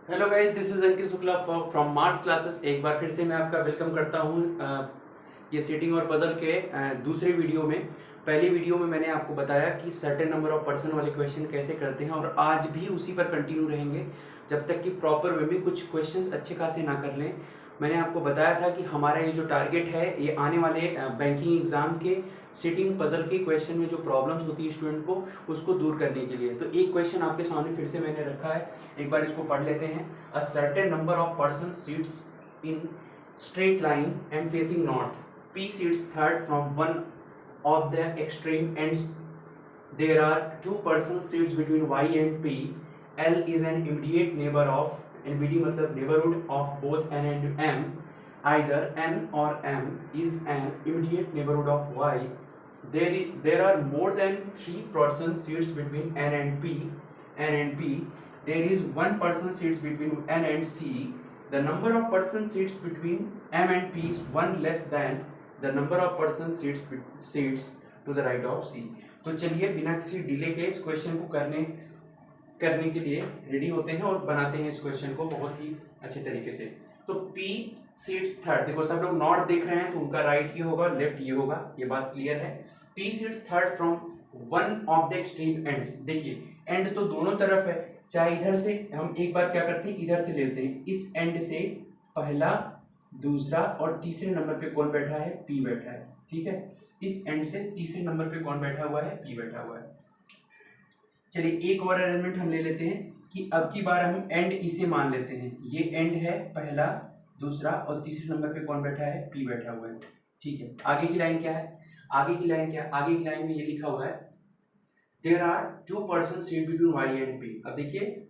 Hello guys, this is Ankit Shukla from marks classes. एक बार फिर से मैं आपका वेलकम करता हूँ ये सीटिंग और पजल के दूसरे वीडियो में। पहली वीडियो में मैंने आपको बताया कि सर्टेन नंबर ऑफ पर्सन वाले क्वेश्चन कैसे करते हैं, और आज भी उसी पर कंटिन्यू रहेंगे जब तक कि प्रॉपर वे में कुछ क्वेश्चंस अच्छे खासे ना कर लें। मैंने आपको बताया था कि हमारा ये जो टारगेट है, ये आने वाले बैंकिंग एग्जाम के सिटिंग पजल के क्वेश्चन में जो प्रॉब्लम्स होती है स्टूडेंट को, उसको दूर करने के लिए। तो एक क्वेश्चन आपके सामने फिर से मैंने रखा है, एक बार इसको पढ़ लेते हैं। A certain number of person seats in straight line and facing north, p sits third from one of the extreme ends. There are two person seats between y and p. L is an immediate neighbor of, and BD मतलब neighborhood of both n and m. Either n or m is an immediate neighborhood of y. There are more than three person seats between n and p. N and p. There is one person seats between n and c. The number of person seats between m and p is one less than the number of person seats to the right of c. तो चलिए बिना किसी delay के इस question को करने के लिए रेडी होते हैं और बनाते हैं इस क्वेश्चन को बहुत ही अच्छे तरीके से। तो P सीट्स थर्ड, देखो सब लोग नॉर्थ देख रहे हैं तो उनका राइट ये होगा, लेफ्ट ये होगा, ये बात क्लियर है। P seats third from one of the extreme ends. देखिए एंड तो दोनों तरफ है, चाहे इधर से हम एक बार क्या करते हैं, इधर से लेते हैं, इस एंड से पहला, दूसरा और तीसरे नंबर पे कौन बैठा है, P बैठा है। ठीक है, इस एंड से तीसरे नंबर पे कौन बैठा हुआ है, P बैठा हुआ है। चलिए एक और अरेंजमेंट हम ले लेते हैं कि अब की बार हम एंड इसे मान लेते हैं, ये एंड है पहला, दूसरा और तीसरे नंबर पे कौन बैठा है, P बैठा हुआ है। ठीक है, आगे की लाइन क्या है, आगे की लाइन क्या है, आगे की लाइन में ये लिखा हुआ है there are two person seat between y and p। अब देखिए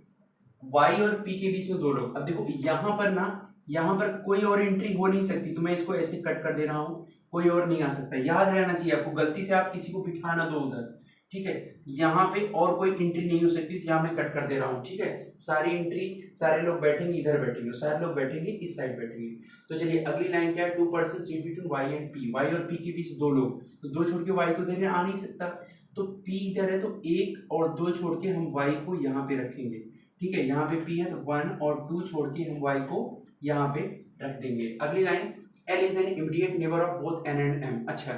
y और p के बीच में दो लोग, अब देखो यहाँ पर ना, यहाँ पर कोई और एंट्री हो नहीं सकती, तो मैं इसको ऐसे कट कर दे रहा हूँ, कोई और नहीं आ सकता। याद रहना चाहिए आपको, गलती से आप किसी को बिठा ना दो उधर। ठीक है, यहाँ पे और कोई एंट्री नहीं हो सकती, तो यहाँ मैं कट कर दे रहा हूँ। ठीक है, सारी एंट्री, सारे लोग बैठेंगे इधर बैठेंगे, सारे लोग बैठेंगे इस साइड बैठेंगे। तो चलिए अगली लाइन क्या है, two person seat between Y and P. Y और पी के बीच दो लोग, तो दो छोड़ के वाई तो देने आ नहीं सकता, तो पी इधर है, तो एक और दो छोड़ के हम वाई को यहाँ पे रखेंगे। ठीक है, यहाँ पे पी है तो वन और टू छोड़ के हम वाई को यहाँ पे रख देंगे। अगली line, L is an immediate neighbour of both N and M. अच्छा,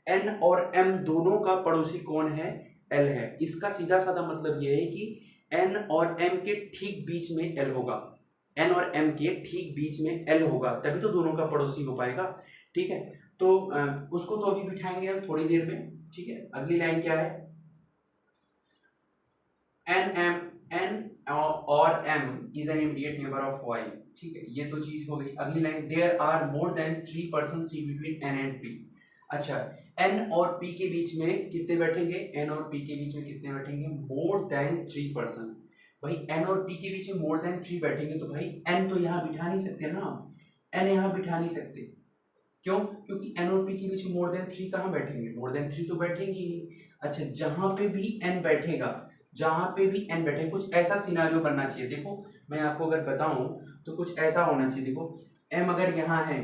एन और एम दोनों का पड़ोसी कौन है, एल है। इसका सीधा साधा मतलब यह है कि एन और एम के ठीक बीच में एल होगा, एन और एम के ठीक बीच में एल होगा, तभी तो दोनों का पड़ोसी हो पाएगा। ठीक है, तो उसको तो अभी बिठाएंगे हम थोड़ी देर में। ठीक है, अगली लाइन क्या है, एन एम, एन और M is an immediate neighbour of Y. ठीक है, ये तो चीज हो गई। अगली line, there are more than three person seat between N and P. अच्छा, एन और पी के बीच में कितने बैठेंगे, एन और पी के बीच में कितने बैठेंगे, मोर देन थ्री पर्सन। भाई एन और पी के बीच में मोर देन थ्री बैठेंगे, तो भाई एन तो यहाँ बिठा नहीं सकते ना आप, एन यहाँ बिठा नहीं सकते। क्यों, क्योंकि एन और पी के बीच में मोर देन थ्री कहाँ बैठेंगे, मोर देन थ्री तो बैठेंगे ही नहीं। अच्छा, जहां पे भी एन बैठेगा, जहां पे भी एन बैठे, कुछ ऐसा सिनारियो बनना चाहिए। देखो मैं आपको अगर बताऊं तो कुछ ऐसा होना चाहिए। देखो एम अगर यहाँ है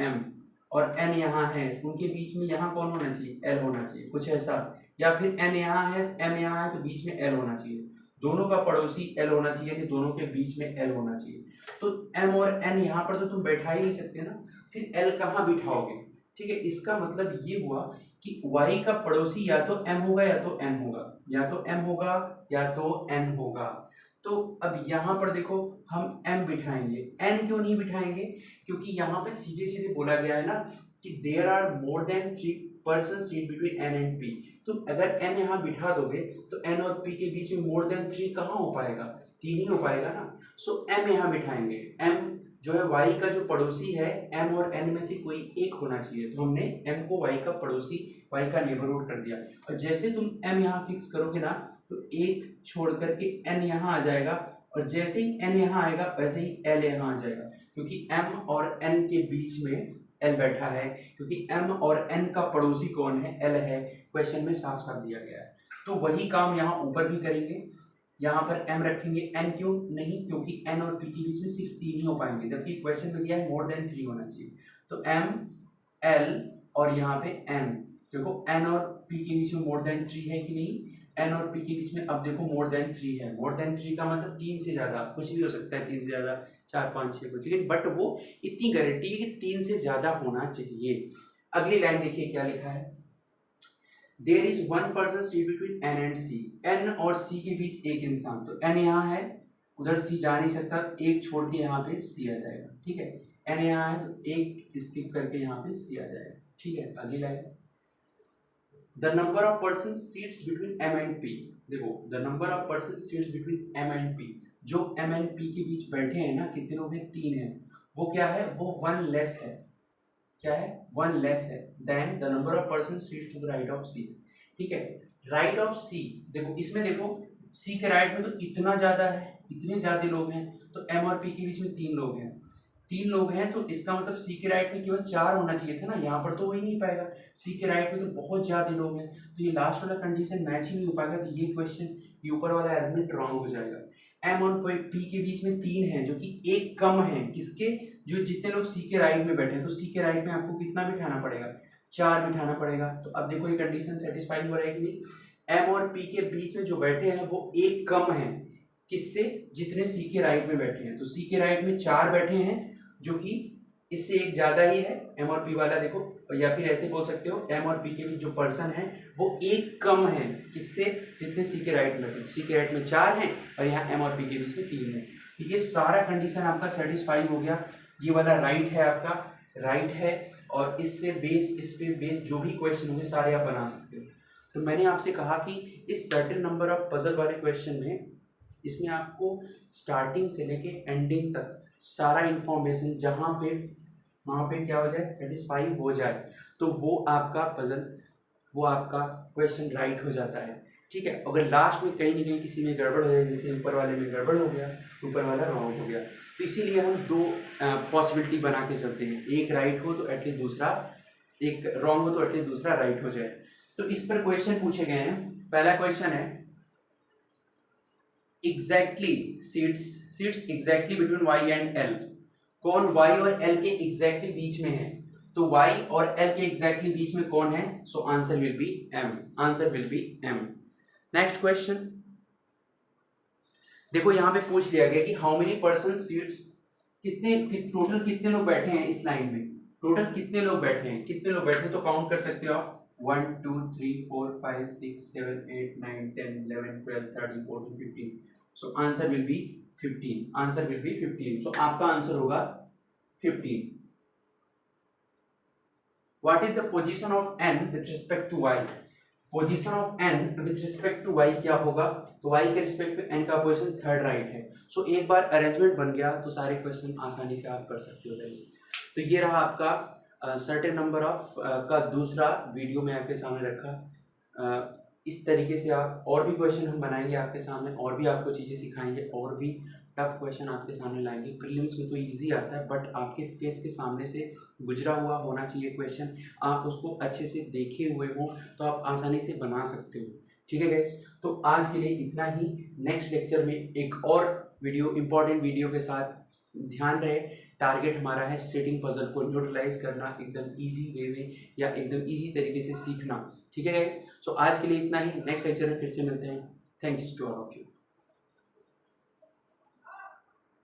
एम और एन यहाँ है, उनके बीच में यहाँ कौन होना चाहिए, एल होना चाहिए, कुछ ऐसा। या फिर एन यहाँ है, एम यहाँ है, तो बीच में एल होना चाहिए, दोनों का पड़ोसी एल होना चाहिए, यानी दोनों के बीच में एल होना चाहिए। तो एम और एन यहाँ पर तो तुम बैठा ही नहीं सकते ना, फिर एल कहाँ बिठाओगे। ठीक है, इसका मतलब ये हुआ कि y का पड़ोसी या तो m होगा या तो n होगा, या तो m होगा या तो n होगा। तो अब यहाँ पर देखो हम m बिठाएंगे, n क्यों नहीं बिठाएंगे, क्योंकि यहाँ पे सीधे सीधे बोला गया है ना कि there are more than three person seat between n and p। तो अगर n यहाँ बिठा दोगे तो n और p के बीच में मोर देन थ्री कहाँ हो पाएगा, तीन ही हो पाएगा ना। सो m यहाँ बिठाएंगे, m जो है y का जो पड़ोसी है, m और n में से कोई एक होना चाहिए, तो हमने m को y का पड़ोसी, y का नेबरहुड कर दिया। और जैसे तुम m यहाँ फिक्स करोगे ना, तो एक छोड़ करके n यहाँ आ जाएगा, और जैसे ही n यहाँ आएगा वैसे ही l यहाँ आ जाएगा, क्योंकि m और n के बीच में l बैठा है, क्योंकि m और n का पड़ोसी कौन है, l है, क्वेश्चन में साफ साफ दिया गया है। तो वही काम यहाँ ऊपर भी करेंगे, यहाँ पर m रखेंगे, n क्यों नहीं, क्योंकि n और p के बीच में सिर्फ तीन ही हो पाएंगे, जबकि क्वेश्चन में दिया है मोर देन थ्री होना चाहिए। तो m, l और यहाँ पे n, देखो n और p के बीच में मोर देन थ्री है कि नहीं, एन और पी के बीच में, अब देखो मोर देन 3 है, मोर देन 3 का मतलब 3 से ज्यादा, कुछ भी हो सकता है 3 से ज्यादा, 4 5 6 कुछ, लेकिन बट वो इतनी गारंटी है कि 3 से ज्यादा होना चाहिए। अगली लाइन देखिए क्या लिखा है, there is one person seat between N and C, N और सी के बीच एक इंसान, तो एन यहाँ है, उधर सी जा नहीं सकता, एक छोड़ के यहाँ पे सी आ जाएगा, ठीक है, एन यहाँ है तो एक स्किप करके यहाँ पे सी आ जाएगा, ठीक है। अगली line, the number of person seats between M and P, देखो the number of person seats between M and P, जो एम एंड पी के बीच बैठे हैं ना, कितने लोग हैं, 3 है, वो क्या है, वो 1 लेस है, क्या है, 1 लेस है than the number of person seats to the right of C, ठीक है। राइट ऑफ सी, देखो इसमें देखो सी के राइट में तो इतना ज्यादा है, इतने ज्यादा लोग हैं, तो एम और पी के बीच में 3 लोग हैं, 3 लोग हैं, तो इसका मतलब सी के राइट में केवल 4 होना चाहिए था ना, यहाँ पर तो हो ही नहीं पाएगा, सी के राइट में तो बहुत ज्यादा लोग हैं, तो ये लास्ट वाला कंडीशन मैच ही नहीं हो पाएगा, तो ये क्वेश्चन, ये ऊपर वाला एलिमेंट रॉन्ग हो जाएगा। एम और पी के बीच में 3 है, जो कि एक कम है किसके, जो जितने लोग सी के राइट में बैठे हैं, तो सी के राइट में आपको कितना बिठाना पड़ेगा, 4 बिठाना पड़ेगा। तो अब देखो ये कंडीशन सेटिस्फाई हो रहा है कि नहीं, एम और पी के बीच में जो बैठे हैं वो एक कम है किससे, जितने सी के राइट में बैठे हैं, तो सी के राइट में 4 बैठे हैं, जो कि इससे एक ज्यादा ही है एम और पी वाला, देखो, या फिर ऐसे बोल सकते हो एम और पी के बीच जो पर्सन है वो एक कम है किससे, जितने सी के राइट में बैठे, सी के राइट में 4 हैं और यहाँ एम और पी के बीच में 3 है, तो ये सारा कंडीशन आपका सेटिस्फाई हो गया, ये वाला राइट है, आपका राइट है, और इससे बेस, इस पे बेस जो भी क्वेश्चन होंगे सारे आप बना सकते हो। तो मैंने आपसे कहा कि इस सर्टेन नंबर ऑफ पजल वाले क्वेश्चन में, इसमें आपको स्टार्टिंग से लेके एंडिंग तक सारा इंफॉर्मेशन जहाँ पे वहाँ पे क्या हो जाए, सेटिस्फाई हो जाए, तो वो आपका पजल, वो आपका क्वेश्चन राइट हो जाता है, ठीक है। अगर लास्ट में कहीं ना कहीं किसी में गड़बड़ हो जाए, जैसे ऊपर वाले में गड़बड़ हो गया, ऊपर वाला रॉन्ग हो गया, तो इसीलिए हम 2 पॉसिबिलिटी बना के चलते हैं, एक राइट हो तो एटलीस्ट दूसरा, एक रॉन्ग हो तो एटलीस्ट दूसरा राइट हो जाए। तो इस पर क्वेश्चन पूछे गए हैं। पहला क्वेश्चन है, exactly seats exactly between Y and L, कौन y और l के एग्जैक्टली बीच में है, तो y और l के एग्जैक्टली बीच में कौन है, सो answer will B m, answer will B m। Next question, देखो यहां पे पूछ लिया गया कि how many person seats, total कितने लोग बैठे हैं इस लाइन में, टोटल कितने लोग बैठे हैं, कितने लोग बैठे हैं, तो काउंट कर सकते हो आप, 1 2 3 4 5 6 7 8 9 10 11 12 13 14 15, so answer will be 15, answer will be 15, so आपका आंसर होगा 15। What is the position of n with respect to y, position of n with respect to y क्या होगा, तो y के रिस्पेक्ट पे n का पोजीशन थर्ड राइट है, सो एक बार अरेंजमेंट बन गया तो सारे क्वेश्चन आसानी से आप कर सकते हो गाइस। तो ये रहा आपका सर्टेन नंबर ऑफ का दूसरा वीडियो में आपके सामने रखा। इस तरीके से आप और भी क्वेश्चन हम बनाएंगे आपके सामने, और भी आपको चीज़ें सिखाएंगे, और भी टफ क्वेश्चन आपके सामने लाएंगे। प्रीलिम्स में तो इजी आता है, बट आपके फेस के सामने से गुजरा हुआ होना चाहिए क्वेश्चन, आप उसको अच्छे से देखे हुए हो तो आप आसानी से बना सकते हो, ठीक है गाइस। तो आज के लिए इतना ही, नेक्स्ट लेक्चर में एक और वीडियो, इंपॉर्टेंट वीडियो के साथ, ध्यान रहे टारगेट हमारा है सेटिंग पजल को न्यूट्रलाइज करना एकदम इजी वे में, या एकदम इजी तरीके से सीखना, ठीक है गाइस। सो आज के लिए इतना ही, नेक्स्ट लेक्चर में फिर से मिलते हैं। Thanks to all of you.